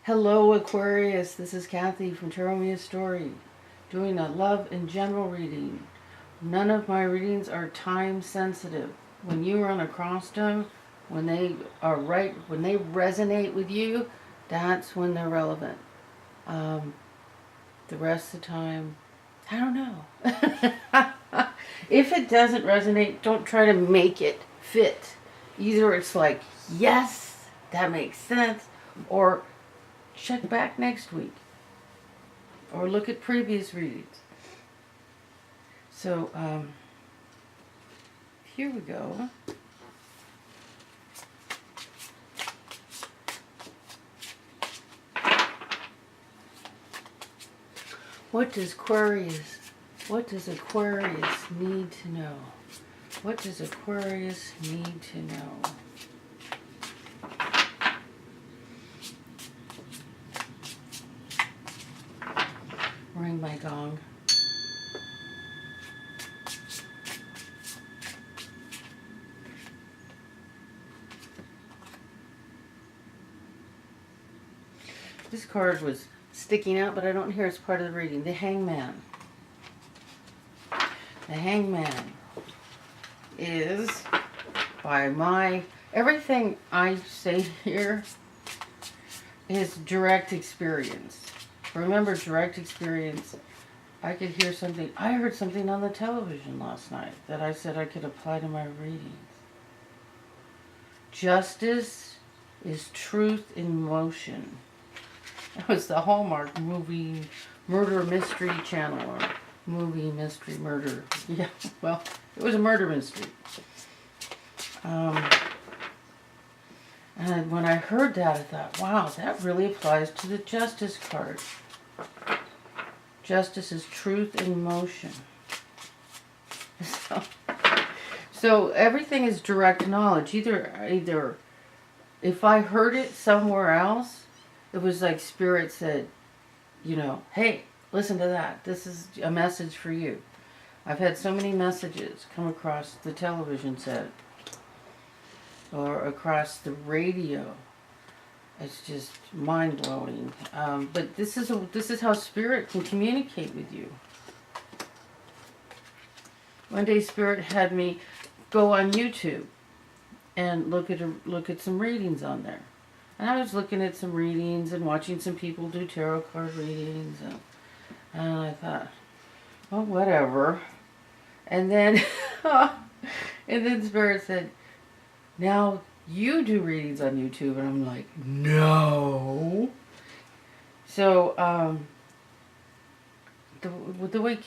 Hello Aquarius, this is Kathy from Tarot Me a Story, doing a love in general reading. None of my readings are time sensitive. When you run across them, when they are right, when they resonate with you, that's when they're relevant. The rest of the time, I don't know. If it doesn't resonate, don't try to make it fit. Either it's like, yes, that makes sense, or check back next week or look at previous readings. So here we go. What does Aquarius need to know? What does Aquarius need to know? Ring my gong. This card was sticking out, but I don't hear it's part of the reading. The Hangman. The Hangman is, everything I say here is direct experience. Remember, direct experience. I could hear something. I heard something on the television last night that I said I could apply to my readings. Justice is truth in motion. That was the Hallmark movie murder mystery channel, or movie mystery murder. Yeah, well, it was a murder mystery. And when I heard that, I thought, wow, that really applies to the Justice card. Justice is truth in motion. So everything is direct knowledge. Either if I heard it somewhere else, it was like Spirit said, hey, listen to that. This is a message for you. I've had so many messages come across the television set or across the radio. It's just mind-blowing. But this is how Spirit can communicate with you. One day Spirit had me go on YouTube and look at some readings on there. And I was looking at some readings and watching some people do tarot card readings, and I thought, well, whatever. And then Spirit said, now you do readings on YouTube. And I'm like, no. So the way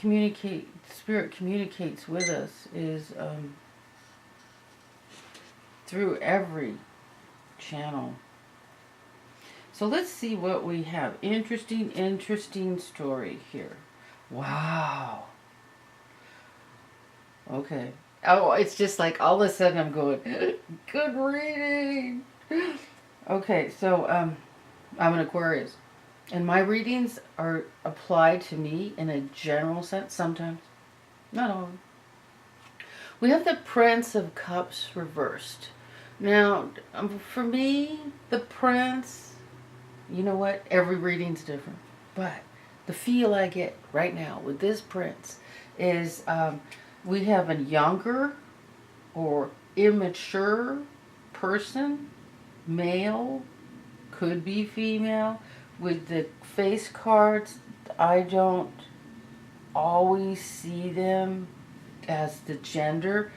Spirit communicates with us is through every channel. So let's see what we have. Interesting story here. Wow. Okay. Oh, it's just like all of a sudden I'm going, good reading. Okay, so I'm an Aquarius. And my readings are applied to me in a general sense sometimes. Not all. We have the Prince of Cups reversed. Now, for me, the Prince, you know what? Every reading's different. But the feel I get right now with this Prince is we have a younger or immature person, male, could be female. With the face cards, I don't always see them as the gender.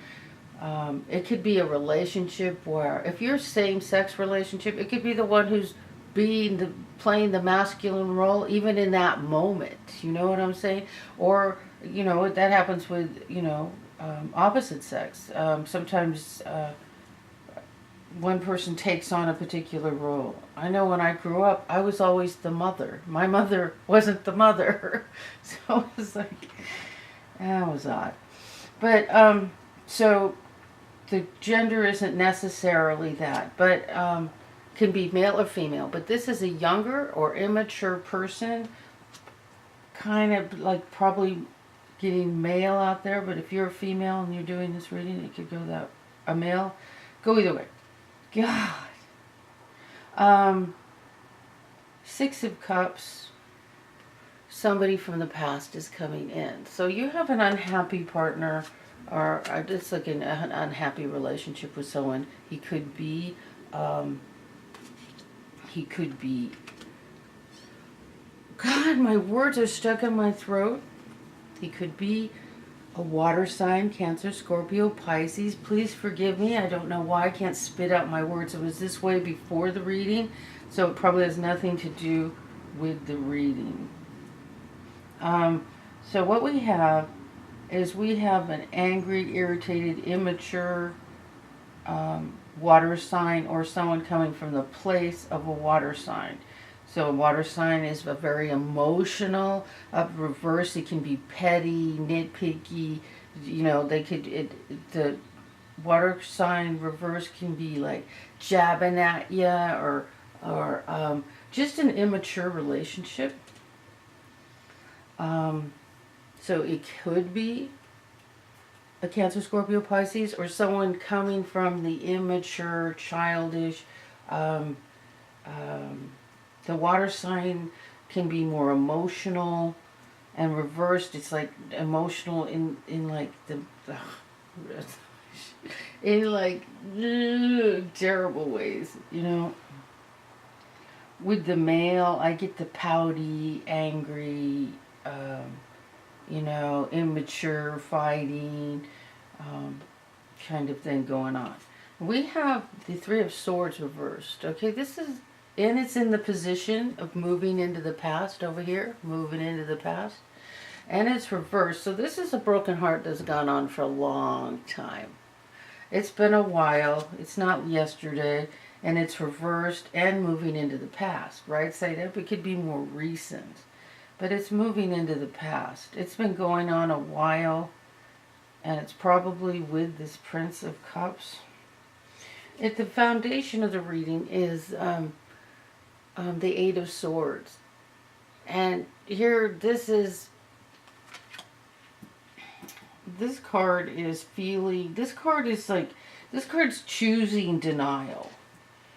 It could be a relationship where, if you're same-sex relationship, it could be the one who's playing the masculine role, even in that moment. You know what I'm saying? Or, that happens with, opposite sex. Sometimes one person takes on a particular role. I know when I grew up, I was always the mother. My mother wasn't the mother. So it was like, that was odd. But, so the gender isn't necessarily that, but can be male or female. But this is a younger or immature person, kind of like probably getting male out there. But if you're a female and you're doing this reading, it could go that, a male, go either way. God. Six of Cups, somebody from the past is coming in. So you have an unhappy partner, or just like an unhappy relationship with someone. He could be, God, my words are stuck in my throat. He could be a water sign, Cancer, Scorpio, Pisces. Please forgive me. I don't know why I can't spit out my words. It was this way before the reading, so it probably has nothing to do with the reading. So what we have is we have an angry, irritated, immature water sign, or someone coming from the place of a water sign. So a water sign is a very emotional. Up reverse, it can be petty, nitpicky. You know, the water sign reverse can be like jabbing at you, or just an immature relationship. So it could be a Cancer, Scorpio, Pisces, or someone coming from the immature, childish. The water sign can be more emotional, and reversed, it's like emotional in like in like terrible ways, you know. With the male, I get the pouty, angry, you know, immature, fighting, kind of thing going on. We have the Three of Swords reversed. Okay, this is, and it's in the position of moving into the past over here, moving into the past. And it's reversed. So this is a broken heart that's gone on for a long time. It's been a while. It's not yesterday. And it's reversed and moving into the past. Right side up, it could be more recent. But it's moving into the past. It's been going on a while. And it's probably with this Prince of Cups. At the foundation of the reading is the Eight of Swords. And here, this card is feeling, this card's choosing denial.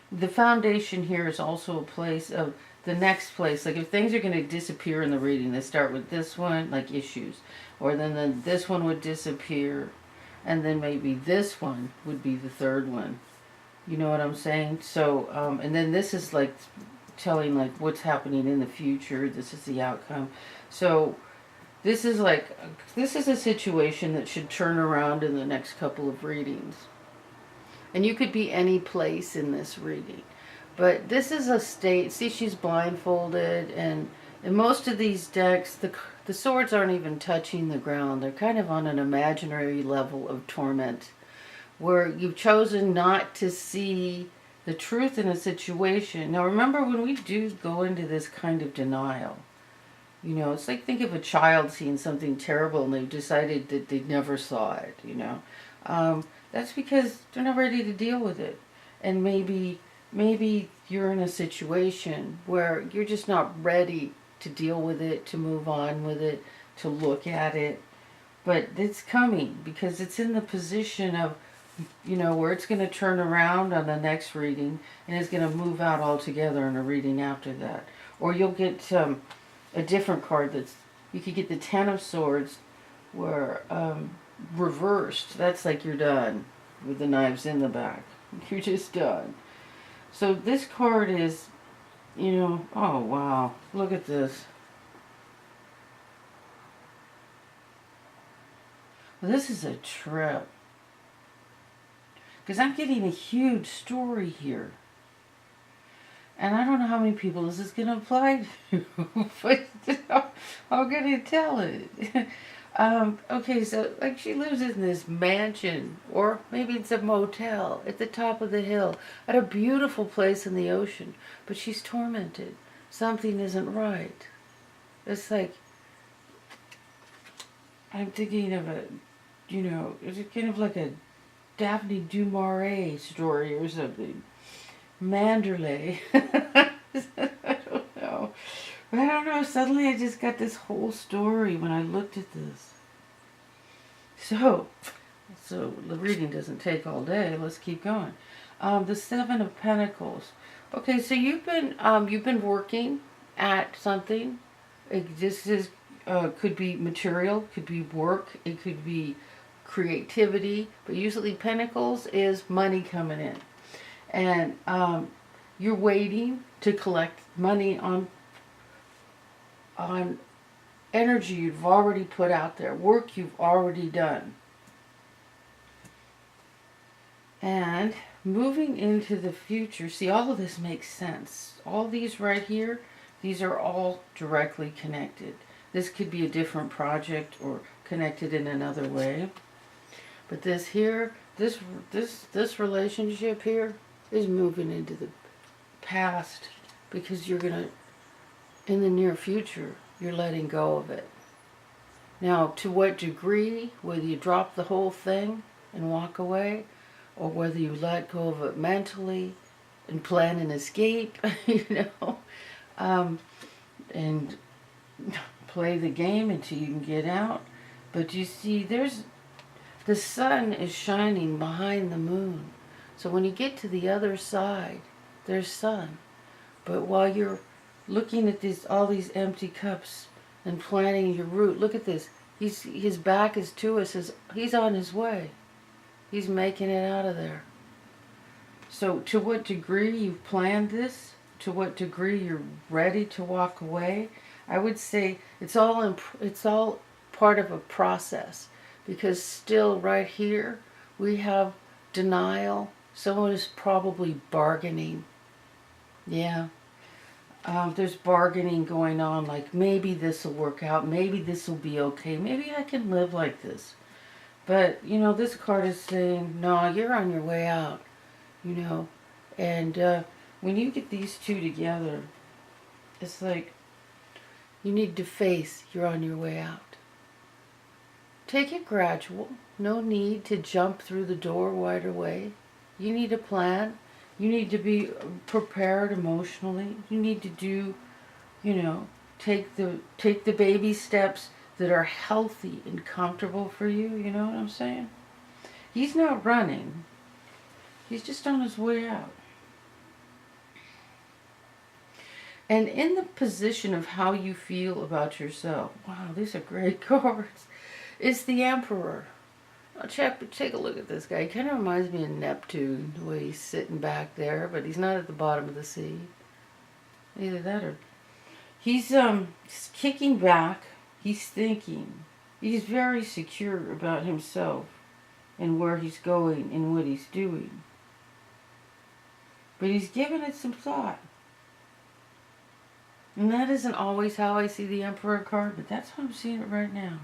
The foundation here is also a place of the next place. Like if things are going to disappear in the reading, they start with this one, like issues. Or then this one would disappear. And then maybe this one would be the third one. You know what I'm saying? So, and then this is like telling like what's happening in the future. This is the outcome. So this is a situation that should turn around in the next couple of readings. And you could be any place in this reading. But this is a state, see, she's blindfolded, and in most of these decks, the swords aren't even touching the ground. They're kind of on an imaginary level of torment, where you've chosen not to see the truth in a situation. Now remember, when we do go into this kind of denial, you know, it's like, think of a child seeing something terrible and they've decided that they never saw it, you know. That's because they're not ready to deal with it. And maybe you're in a situation where you're just not ready to deal with it, to move on with it, to look at it. But it's coming because it's in the position of, you know, where it's going to turn around on the next reading and it's going to move out altogether in a reading after that. Or you'll get a different card that's, you could get the Ten of Swords where reversed. That's like you're done with the knives in the back. You're just done. So this card is, you know, oh wow, look at this. Well, this is a trip. Because I'm getting a huge story here. And I don't know how many people this is going to apply to. But I'm going to tell it. Okay, so like she lives in this mansion, or maybe it's a motel at the top of the hill, at a beautiful place in the ocean, but she's tormented. Something isn't right. It's like, I'm thinking of a, you know, is it kind of like a Daphne du Maurier story or something? Manderley. I don't know. But I don't know, suddenly I just got this whole story when I looked at this. So the reading doesn't take all day. Let's keep going. The Seven of Pentacles. Okay, so you've been working at something. This is could be material, could be work, it could be creativity, but usually Pentacles is money coming in, and you're waiting to collect money on energy you've already put out there, work you've already done. And moving into the future, see, all of this makes sense. All these right here, these are all directly connected. This could be a different project or connected in another way. But this here, this relationship here is moving into the past, because you're going to, in the near future, you're letting go of it. Now, to what degree, whether you drop the whole thing and walk away, or whether you let go of it mentally and plan an escape, and play the game until you can get out. But you see, the sun is shining behind the moon. So when you get to the other side, there's sun. But while you're looking at all these empty cups and planning your route, look at this. His back is to us. He's on his way. He's making it out of there. So to what degree you've planned this, to what degree you're ready to walk away, I would say it's all part of a process. Because still right here, we have denial. Someone is probably bargaining. Yeah. There's bargaining going on, like maybe this will work out, maybe this will be okay, maybe I can live like this. But, this card is saying, no, you're on your way out, And when you get these two together, it's like you need to face you're on your way out. Take it gradual. No need to jump through the door right away. You need a plan. You need to be prepared emotionally. You need to do, take the baby steps that are healthy and comfortable for you. You know what I'm saying? He's not running. He's just on his way out. And in the position of how you feel about yourself, wow, these are great cards, is the Emperor. Now take a look at this guy. He kind of reminds me of Neptune, the way he's sitting back there, but he's not at the bottom of the sea. Either that or... He's kicking back. He's thinking. He's very secure about himself and where he's going and what he's doing. But he's given it some thought. And that isn't always how I see the Emperor card, but that's how I'm seeing it right now.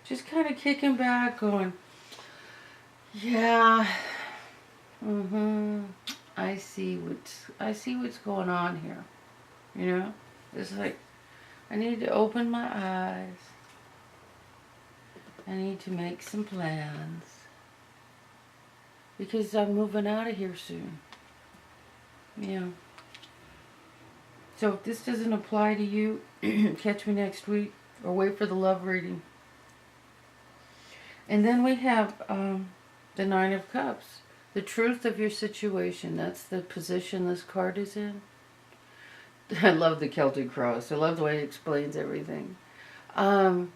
Just kind of kicking back, going, yeah, I see what's going on here. It's like, I need to open my eyes. I need to make some plans. Because I'm moving out of here soon. Yeah. So if this doesn't apply to you, catch me next week or wait for the love reading. And then we have the Nine of Cups. The truth of your situation. That's the position this card is in. I love the Celtic cross. I love the way it explains everything. I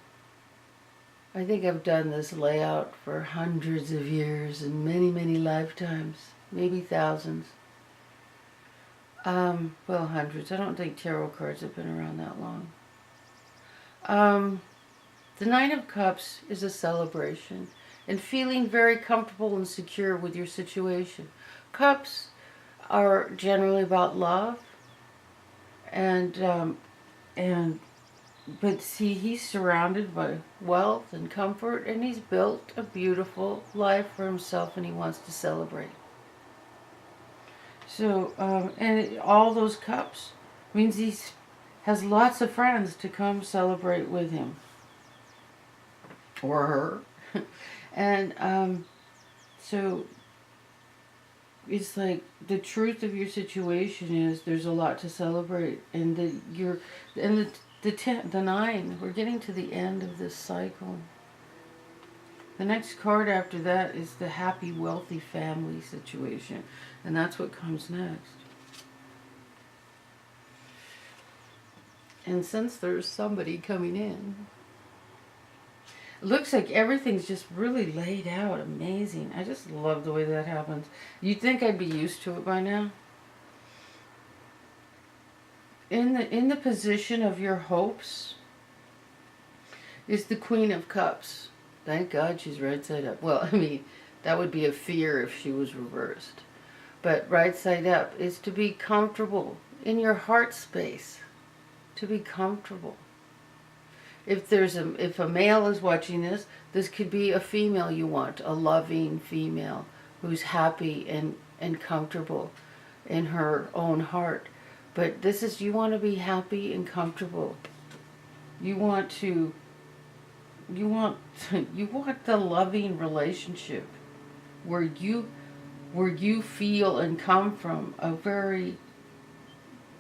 think I've done this layout for hundreds of years and many, many lifetimes. Maybe thousands. Well, hundreds. I don't think tarot cards have been around that long. The Nine of Cups is a celebration and feeling very comfortable and secure with your situation. Cups are generally about love, but see, he's surrounded by wealth and comfort, and he's built a beautiful life for himself, and he wants to celebrate. So, and all those cups means he has lots of friends to come celebrate with him. Or her. And so it's like the truth of your situation is there's a lot to celebrate, and the 9, we're getting to the end of this cycle. The next card after that is the happy, wealthy family situation, and that's what comes next. And since there's somebody coming in, it looks like everything's just really laid out. Amazing. I just love the way that happens. You'd think I'd be used to it by now. In the position of your hopes is the Queen of Cups. Thank God she's right side up. Well, I mean, that would be a fear if she was reversed. But right side up is to be comfortable in your heart space. To be comfortable. If a male is watching this, this could be a female you want, a loving female who's happy and comfortable in her own heart. But this is, you want to be happy and comfortable. You want the loving relationship where you feel and come from a very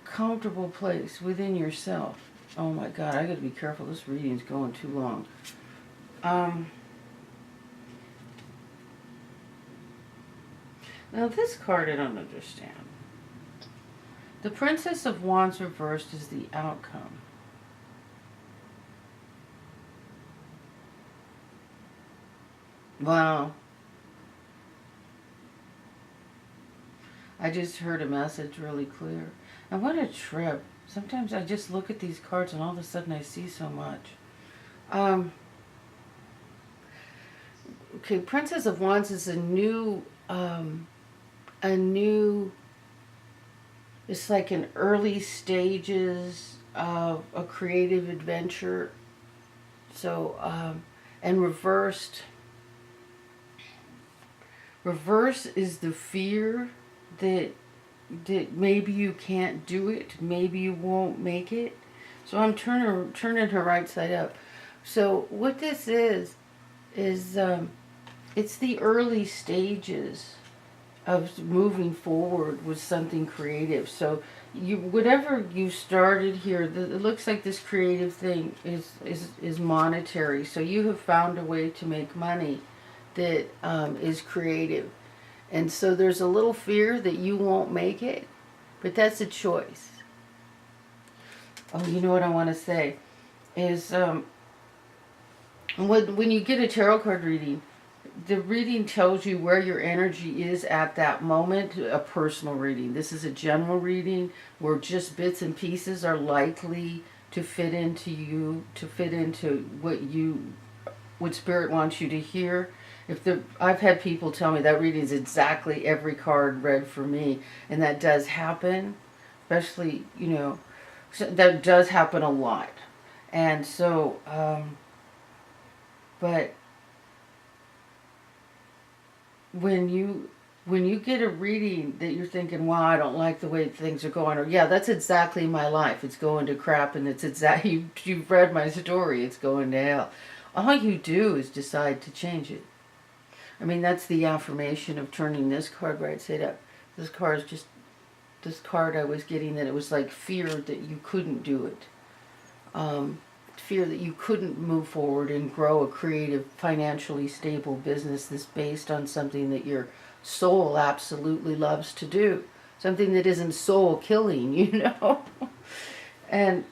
comfortable place within yourself. Oh my God, I gotta be careful. This reading's going too long. Now this card I don't understand. The Princess of Wands reversed is the outcome. Wow. I just heard a message really clear. And what a trip. Sometimes I just look at these cards and all of a sudden I see so much. Okay, Princess of Wands is a new, it's like an early stages of a creative adventure. So, and reverse is the fear that maybe you can't do it, maybe you won't make it. So I'm turning her right side up. So what this is it's the early stages of moving forward with something creative. So whatever you started here, it looks like this creative thing is monetary. So you have found a way to make money that is creative. And so there's a little fear that you won't make it, but that's a choice. Oh, you know what I want to say is when you get a tarot card reading, the reading tells you where your energy is at that moment. A personal reading. This is a general reading where just bits and pieces are likely to fit into you, to fit into what Spirit wants you to hear. I've had people tell me that reading is exactly every card read for me, and that does happen, especially, that does happen a lot. And so, but when you get a reading that you're thinking, wow, I don't like the way things are going, or yeah, that's exactly my life, it's going to crap, and it's exactly, you've read my story, it's going to hell. All you do is decide to change it. I mean, that's the affirmation of turning this card right side up. This card I was getting, that it was like fear that you couldn't do it. Fear that you couldn't move forward and grow a creative, financially stable business that's based on something that your soul absolutely loves to do. Something that isn't soul killing, And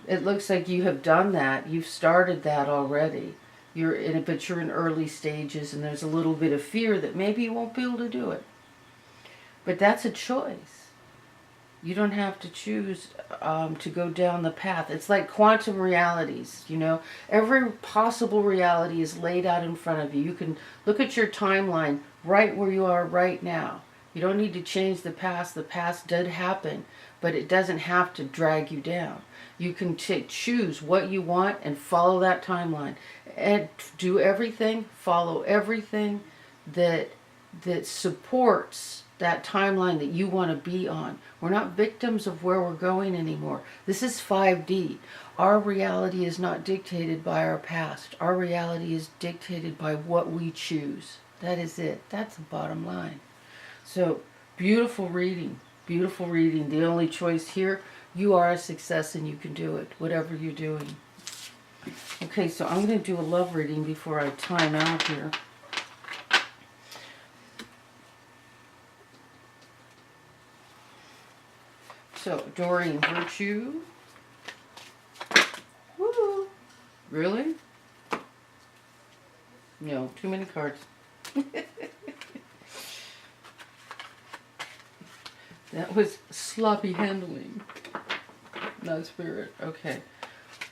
it looks like you have done that. You've started that already. But you're in early stages, and there's a little bit of fear that maybe you won't be able to do it. But that's a choice. You don't have to choose to go down the path. It's like quantum realities, Every possible reality is laid out in front of you. You can look at your timeline right where you are right now. You don't need to change the past. The past did happen, but it doesn't have to drag you down. You can choose what you want and follow that timeline. And do everything, follow everything that supports that timeline that you want to be on. We're not victims of where we're going anymore. This is 5D. Our reality is not dictated by our past. Our reality is dictated by what we choose. That is it. That's the bottom line. So, beautiful reading. Beautiful reading. The only choice here, you are a success and you can do it, whatever you're doing. Okay, so I'm going to do a love reading before I time out here. So, adoring virtue, Really? No, too many cards. That was sloppy handling, not spirit. Okay.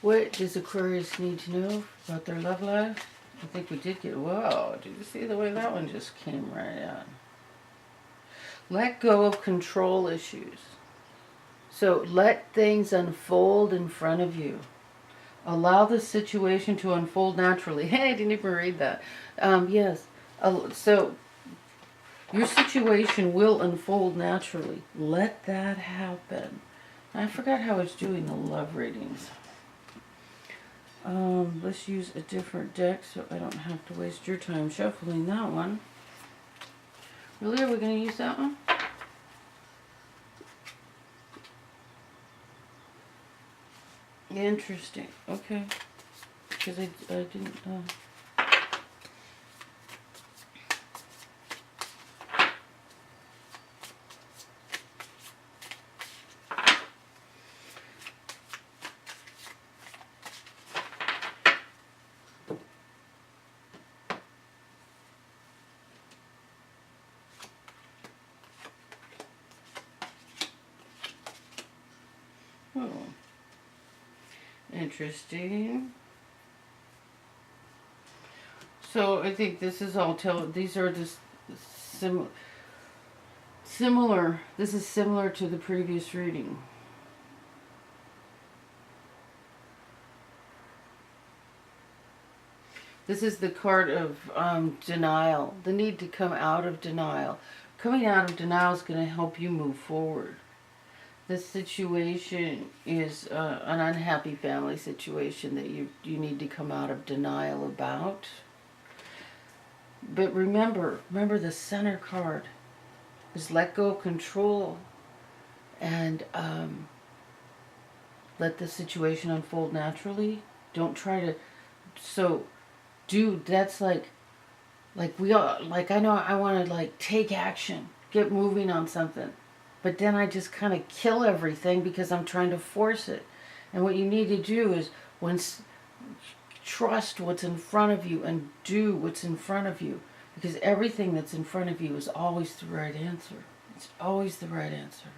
What does Aquarius need to know about their love life? I think we did get... Whoa, did you see the way that one just came right out? Let go of control issues. So let things unfold in front of you. Allow the situation to unfold naturally. Hey, I didn't even read that. Yes. So your situation will unfold naturally. Let that happen. I forgot how I was doing the love readings. Let's use a different deck so I don't have to waste your time shuffling that one. Really, are we going to use that one? Interesting. Okay. Because I didn't... Oh. Interesting. So I think this is all these are just similar. This is similar to the previous reading. This is the card of denial. The need to come out of denial. Coming out of denial is going to help you move forward. This situation is an unhappy family situation that you need to come out of denial about. But remember the center card is let go of control and let the situation unfold naturally. Don't try to... So, dude, that's like we all, like, I know I want to like take action, get moving on something. But then I just kind of kill everything because I'm trying to force it. And what you need to do is trust what's in front of you and do what's in front of you. Because everything that's in front of you is always the right answer. It's always the right answer.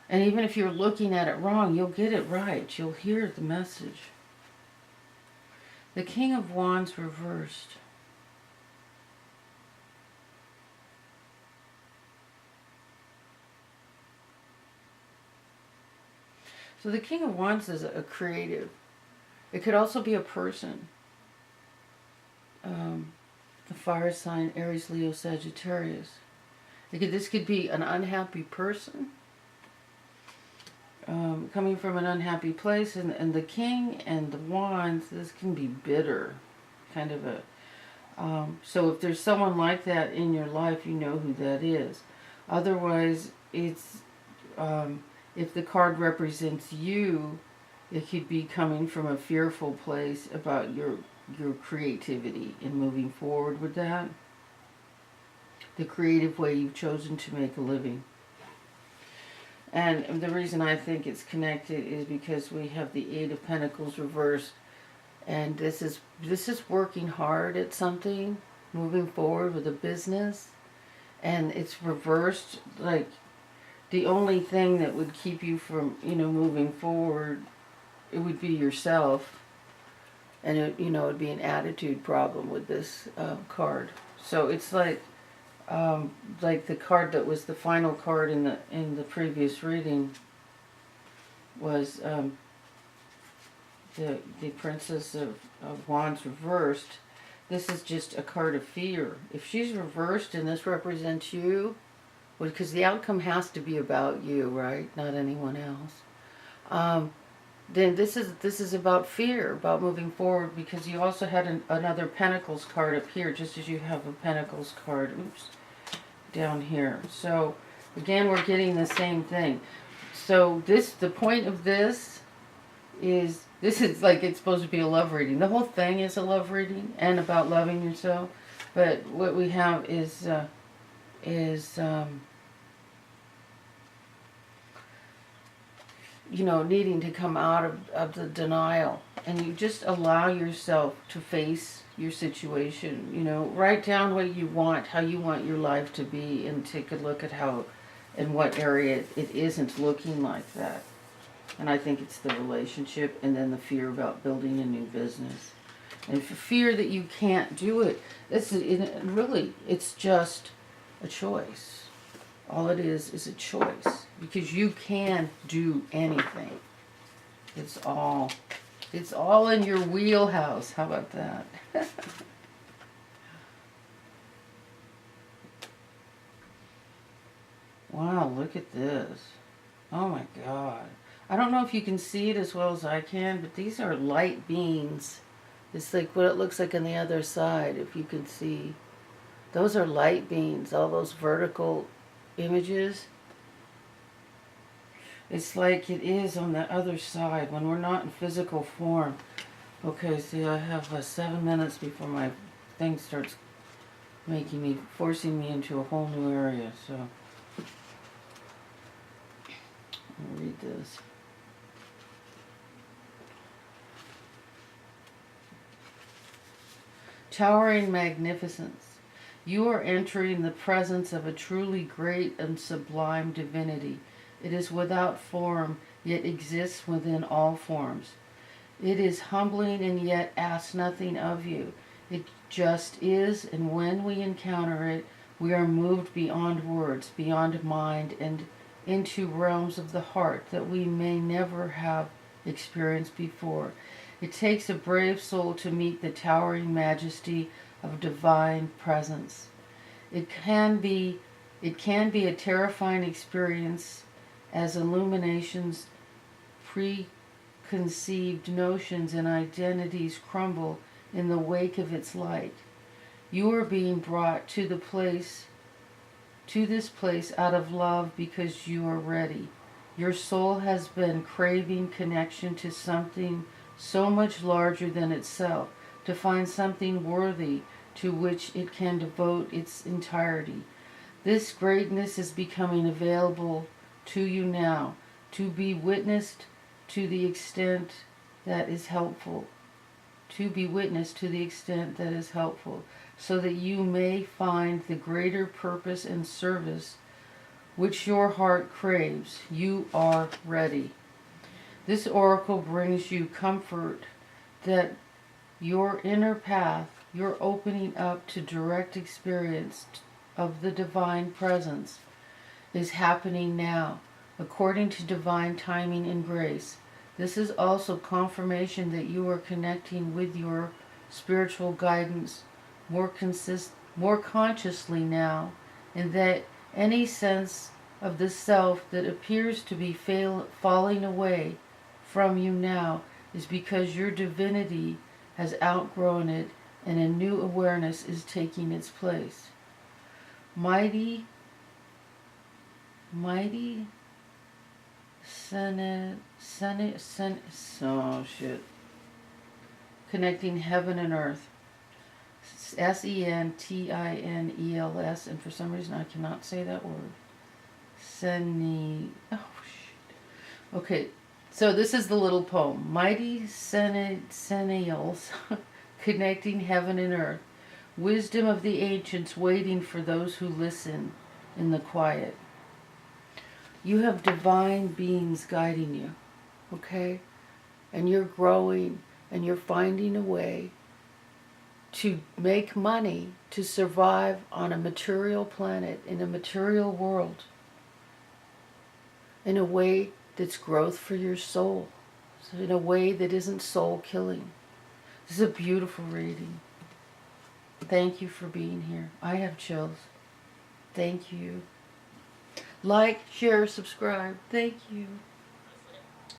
And even if you're looking at it wrong, you'll get it right. You'll hear the message. The King of Wands reversed. So the King of Wands is a creative. It could also be a person. The fire sign, Aries, Leo, Sagittarius. This could be an unhappy person coming from an unhappy place. And the King and the Wands, this can be bitter. Kind of a... so if there's someone like that in your life, you know who that is. Otherwise, it's... if the card represents you, it could be coming from a fearful place about your creativity and moving forward with that. The creative way you've chosen to make a living. And the reason I think it's connected is because we have the Eight of Pentacles reversed. And this is working hard at something, moving forward with a business. And it's reversed, like... The only thing that would keep you from, moving forward, it would be yourself. And, it'd be an attitude problem with this card. So it's like the card that was the final card in the previous reading was the Princess of Wands reversed. This is just a card of fear. If she's reversed and this represents you... Well, because the outcome has to be about you, right? Not anyone else. Then this is about fear, about moving forward, because you also had another Pentacles card up here, just as you have a Pentacles card, down here. So, again, we're getting the same thing. So the point of this is like it's supposed to be a love reading. The whole thing is a love reading and about loving yourself. But what we have is needing to come out of the denial and you just allow yourself to face your situation. You know, write down what you want, how you want your life to be, and take a look at how, in what area it isn't looking like that. And I think it's the relationship, and then the fear about building a new business. And fear that you can't do it. It's just a choice. All it is a choice. Because you can do anything. It's all in your wheelhouse. How about that? Wow, look at this. Oh my God. I don't know if you can see it as well as I can, but these are light beams. It's like what it looks like on the other side, if you can see. Those are light beams, all those vertical images. It's like it is on the other side when we're not in physical form. Okay, see, I have 7 minutes before my thing starts forcing me into a whole new area, so I'll read this. Towering magnificence. You are entering the presence of a truly great and sublime divinity. It is without form, yet exists within all forms. It is humbling and yet asks nothing of you. It just is, and when we encounter it, we are moved beyond words, beyond mind, and into realms of the heart that we may never have experienced before. It takes a brave soul to meet the towering majesty of divine presence. It can be a terrifying experience as illuminations, preconceived notions, and identities crumble in the wake of its light. You are being brought to this place out of love because you are ready. Your soul has been craving connection to something so much larger than itself, to find something worthy to which it can devote its entirety. This greatness is becoming available to you now, to be witnessed to the extent that is helpful. To be witnessed to the extent that is helpful, so that you may find the greater purpose and service which your heart craves. You are ready. This oracle brings you comfort that your inner path, your opening up to direct experience of the divine presence, is happening now, according to divine timing and grace. This is also confirmation that you are connecting with your spiritual guidance more consciously now, and that any sense of the self that appears to be falling away from you now is because your divinity has outgrown it and a new awareness is taking its place. Mighty connecting heaven and earth. Sentinels, and for some reason I cannot say that word. Okay, so this is the little poem. Mighty sentinels connecting heaven and earth. Wisdom of the ancients waiting for those who listen in the quiet. You have divine beings guiding you, okay? And you're growing and you're finding a way to make money to survive on a material planet, in a material world, in a way that's growth for your soul, so in a way that isn't soul killing. This is a beautiful reading. Thank you for being here. I have chills. Thank you. Like, share, subscribe. Thank you.